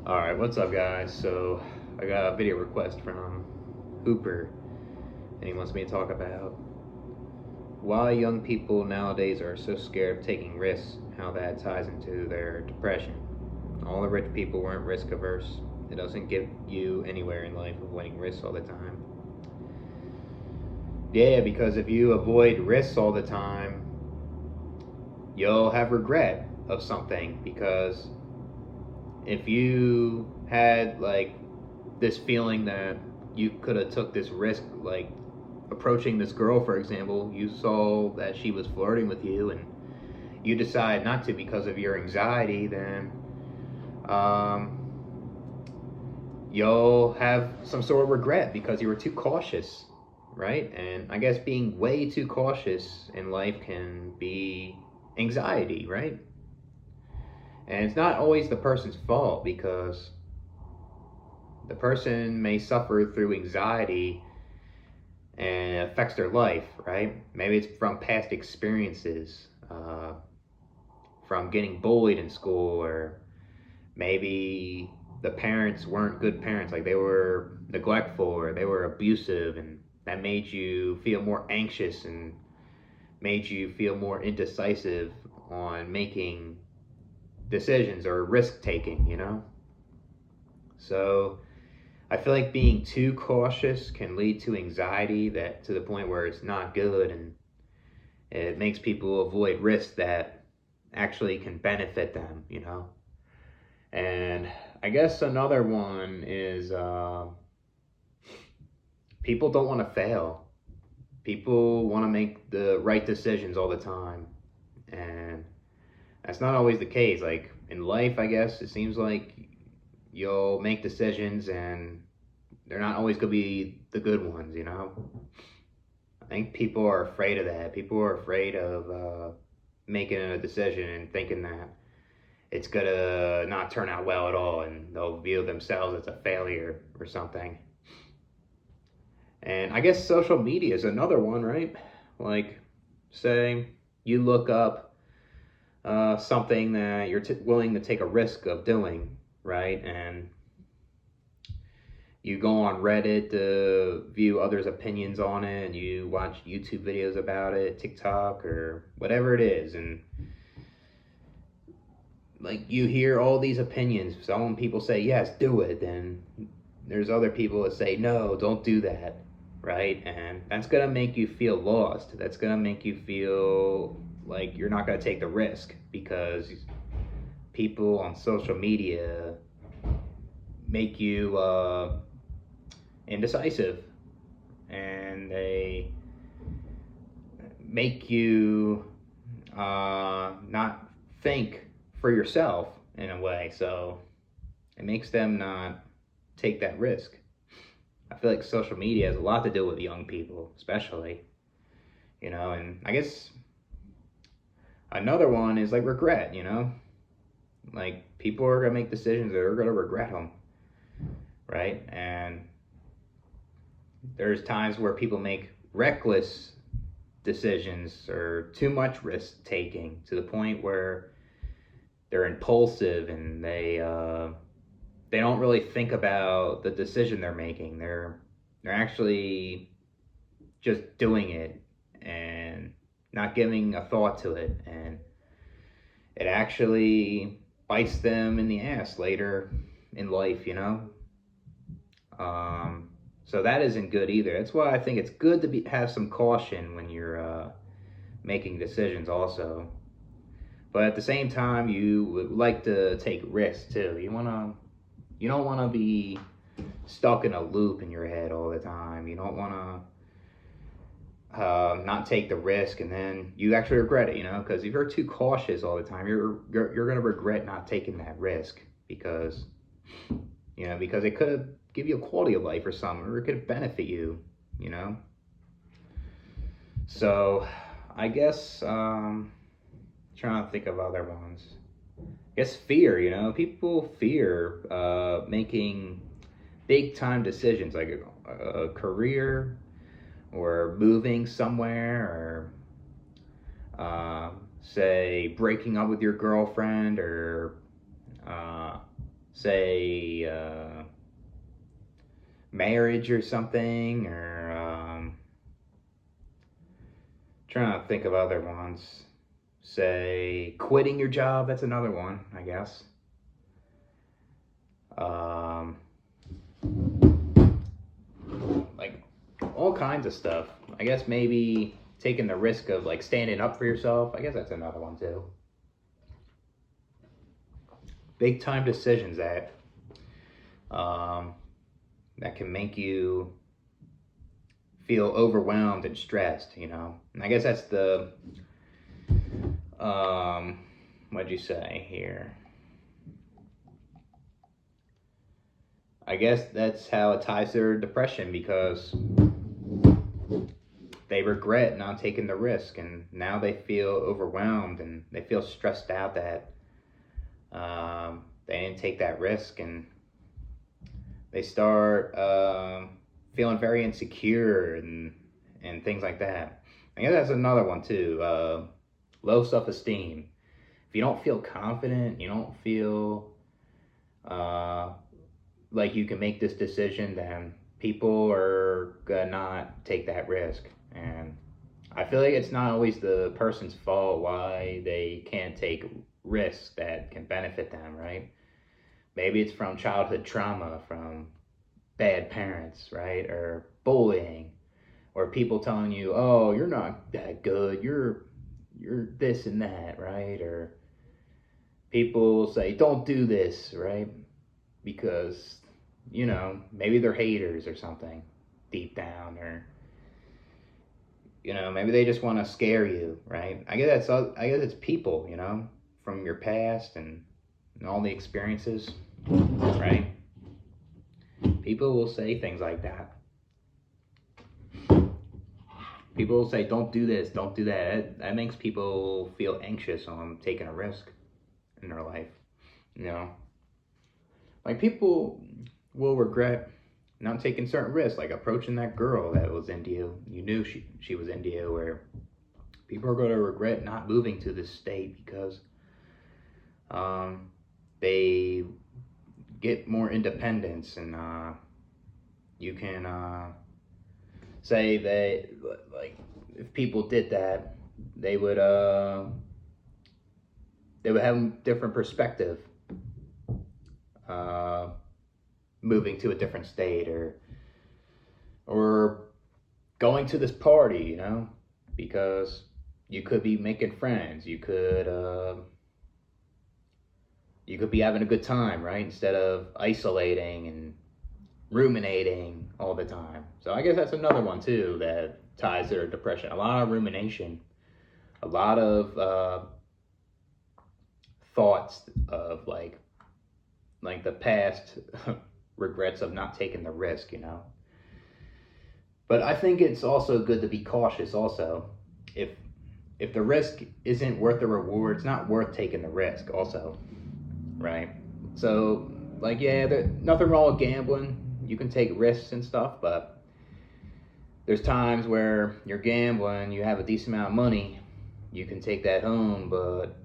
Alright, what's up guys? So, I got a video request from Hooper, and he wants me to talk about why young people nowadays are so scared of taking risks, how that ties into their depression. All the rich people weren't risk averse. It doesn't get you anywhere in life avoiding risks all the time. Yeah, because if you avoid risks all the time, you'll have regret of something, because if you had like this feeling that you could have took this risk, like approaching this girl, for example, you saw that she was flirting with you and you decide not to because of your anxiety, then um, you'll have some sort of regret because you were too cautious, right? And I guess being way too cautious in life can be anxiety, right? And it's not always the person's fault, because the person may suffer through anxiety and it affects their life, right? Maybe it's from past experiences, from getting bullied in school, or maybe the parents weren't good parents, like they were neglectful or they were abusive, and that made you feel more anxious and made you feel more indecisive on making decisions or risk taking, So I feel like being too cautious can lead to anxiety, that to the point where it's not good, and it makes people avoid risks that actually can benefit them. And I guess another one is people don't want to fail. People want to make the right decisions all the time, and that's not always the case. Like in life, I guess it seems like you'll make decisions and they're not always going to be the good ones. I think people are afraid of that. People are afraid of making a decision and thinking that it's going to not turn out well at all, and they'll view themselves as a failure or something. And I guess social media is another one, right? Like, say you look up something that you're willing to take a risk of doing, right? And you go on Reddit to view others' opinions on it, and you watch YouTube videos about it, TikTok, or whatever it is, and like you hear all these opinions. Some people say yes, do it, then there's other people that say no, don't do that, right? And that's gonna make you feel lost. That's gonna make you feel like you're not gonna take the risk, because people on social media make you indecisive, and they make you not think for yourself in a way. So it makes them not take that risk. I feel like social media has a lot to do with young people, especially, and I guess another one is like regret. Like people are going to make decisions that are going to regret them, right? And there's times where people make reckless decisions or too much risk taking, to the point where they're impulsive and they don't really think about the decision they're making. They're actually just doing it and not giving a thought to it, and it actually bites them in the ass later in life. So that isn't good either. That's why I think it's good to have some caution when you're making decisions also. But at the same time, you would like to take risks too. You don't wanna be stuck in a loop in your head all the time. You don't wanna not take the risk and then you actually regret it. Because if you're too cautious all the time, you're gonna regret not taking that risk, because because it could give you a quality of life or something, or it could benefit you. So I guess trying to think of other ones. I guess fear. People fear making big time decisions, like a career or moving somewhere, or say breaking up with your girlfriend, or say, marriage or something, or trying to think of other ones. Say quitting your job, that's another one, I guess. Like all kinds of stuff. I guess maybe taking the risk of like standing up for yourself. I guess that's another one too. Big time decisions that that can make you feel overwhelmed and stressed, you know. And I guess that's the what'd you say here? I guess that's how it ties to their depression, because they regret not taking the risk, and now they feel overwhelmed and they feel stressed out that they didn't take that risk, and they start feeling very insecure and things like that. I guess that's another one too. Low self-esteem. If you don't feel confident, you don't feel like you can make this decision, then people are gonna not take that risk. And I feel like it's not always the person's fault why they can't take risks that can benefit them, right? Maybe it's from childhood trauma, from bad parents, right? Or bullying, or people telling you, oh, you're not that good, you're this and that, right? Or people say, don't do this, right? Because, you know, maybe they're haters or something deep down, or, you know, maybe they just want to scare you, right? I guess it's people, you know, from your past and all the experiences, right? People will say things like that. People will say, don't do this, don't do that. That makes people feel anxious on taking a risk in their life, you know? Like, people will regret not taking certain risks, like approaching that girl that was into you. You knew she was into you, or people are going to regret not moving to this state because they get more independence, and you can say that, like, if people did that, they would have a different perspective, moving to a different state, or going to this party, you know, because you could be making friends, you could be having a good time, right? Instead of isolating and ruminating all the time. So I guess that's another one too that ties to their depression. A lot of rumination, a lot of thoughts of like the past regrets of not taking the risk, you know. But I think it's also good to be cautious also. If the risk isn't worth the reward, it's not worth taking the risk also, right? So, like, yeah, there's nothing wrong with gambling. You can take risks and stuff, but there's times where you're gambling, you have a decent amount of money, you can take that home, but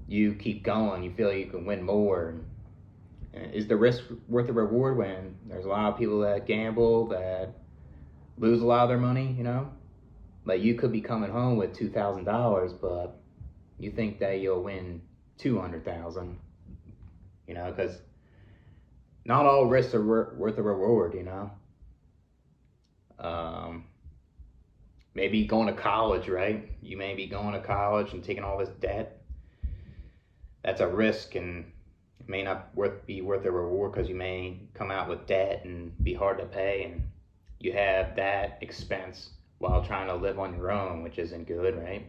you keep going, you feel like you can win more. Is the risk worth the reward when there's a lot of people that gamble that lose a lot of their money, you know? Like, you could be coming home with $2,000, but you think that you'll win $200,000, you know, because not all risks are worth a reward, you know. Maybe going to college, right? You may be going to college and taking all this debt. That's a risk, and it may not be worth the reward, because you may come out with debt and be hard to pay, and you have that expense while trying to live on your own, which isn't good, right?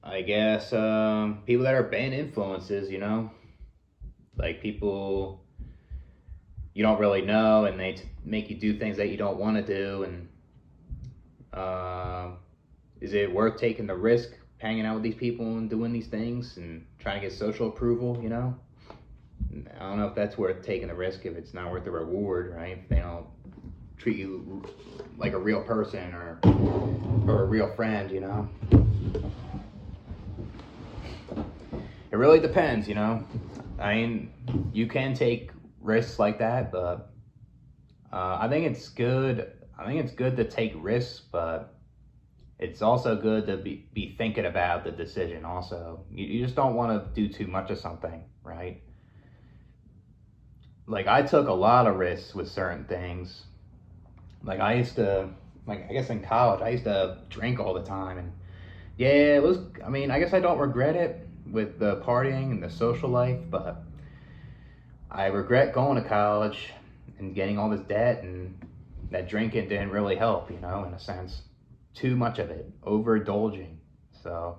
I guess people that are bad influences, you know, like people you don't really know, and they make you do things that you don't want to do, and is it worth taking the risk hanging out with these people and doing these things and trying to get social approval, you know? I don't know if that's worth taking the risk, if it's not worth the reward, right? If they don't treat you like a real person or a real friend, you know? really depends, you know. I mean, you can take risks like that, but I think it's good. I think it's good to take risks, but it's also good to be thinking about the decision also. You just don't want to do too much of something, right? Like, I took a lot of risks with certain things. Like, I used to, like, I guess in college, I used to drink all the time. And yeah, it was, I mean, I guess I don't regret it with the partying and the social life, but I regret going to college and getting all this debt, and that drinking didn't really help, you know, in a sense. Too much of it, overindulging. So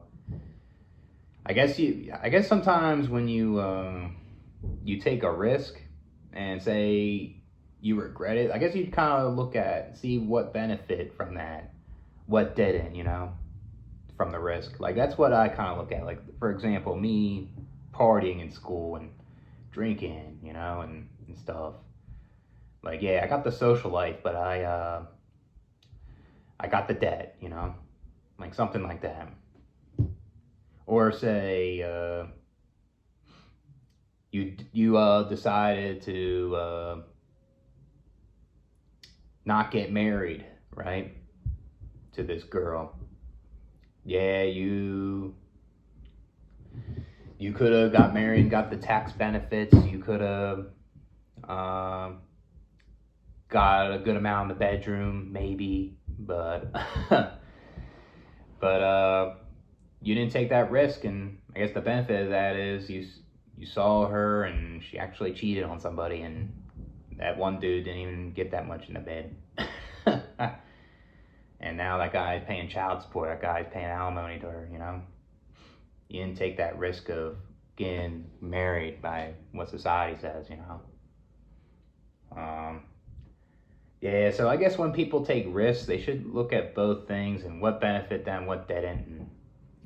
I guess sometimes when you take a risk and say you regret it, I guess you kind of look at, see what benefit from that, what didn't, you know, from the risk. Like, that's what I kind of look at. Like, for example, me partying in school and drinking, you know, and stuff. Like, yeah, I got the social life, but I got the debt, you know, like something like that. Or say you decided to not get married, right, to this girl. Yeah, you could have got married and got the tax benefits. You could have got a good amount in the bedroom, maybe, but you didn't take that risk, and I guess the benefit of that is you saw her and she actually cheated on somebody, and that one dude didn't even get that much in the bed. And now that guy's paying child support, that guy's paying alimony to her, you know? You didn't take that risk of getting married by what society says, you know? Yeah, so I guess when people take risks, they should look at both things and what benefit them, what didn't, and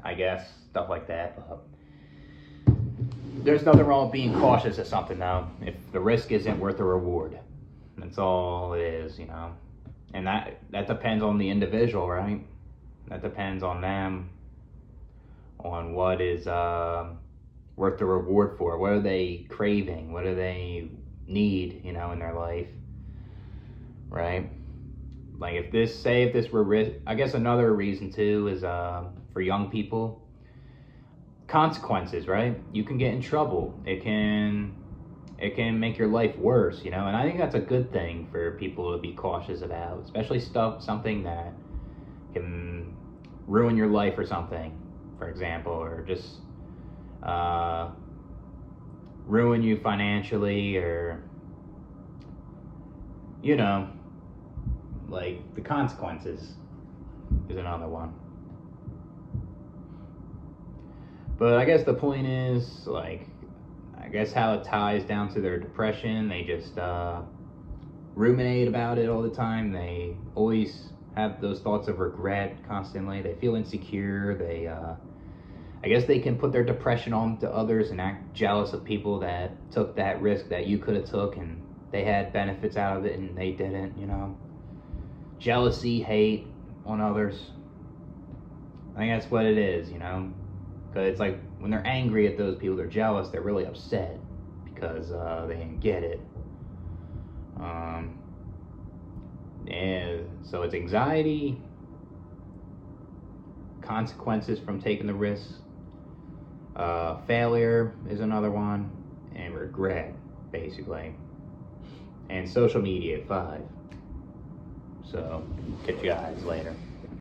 I guess stuff like that. But there's nothing wrong with being cautious of something, though, if the risk isn't worth the reward. That's all it is, you know? And that depends on the individual, right? That depends on them, on what is worth the reward for. What are they craving? What do they need, you know, in their life, right? Like, if this were I guess another reason too is for young people, consequences, right? You can get in trouble. It can make your life worse, you know, and I think that's a good thing for people to be cautious about, especially something that can ruin your life or something, for example, or just ruin you financially, or, you know, like, the consequences is another one. But I guess the point is, like, I guess how it ties down to their depression, they just ruminate about it all the time. They always have those thoughts of regret constantly. They feel insecure. They, I guess they can put their depression on to others and act jealous of people that took that risk that you could have took, and they had benefits out of it and they didn't, you know. Jealousy, hate on others. I think that's what it is, you know. Because it's like, when they're angry at those people, they're jealous, they're really upset because they didn't get it. And so it's anxiety, consequences from taking the risk, failure is another one, and regret, basically. And social media at 5. So, catch you guys later.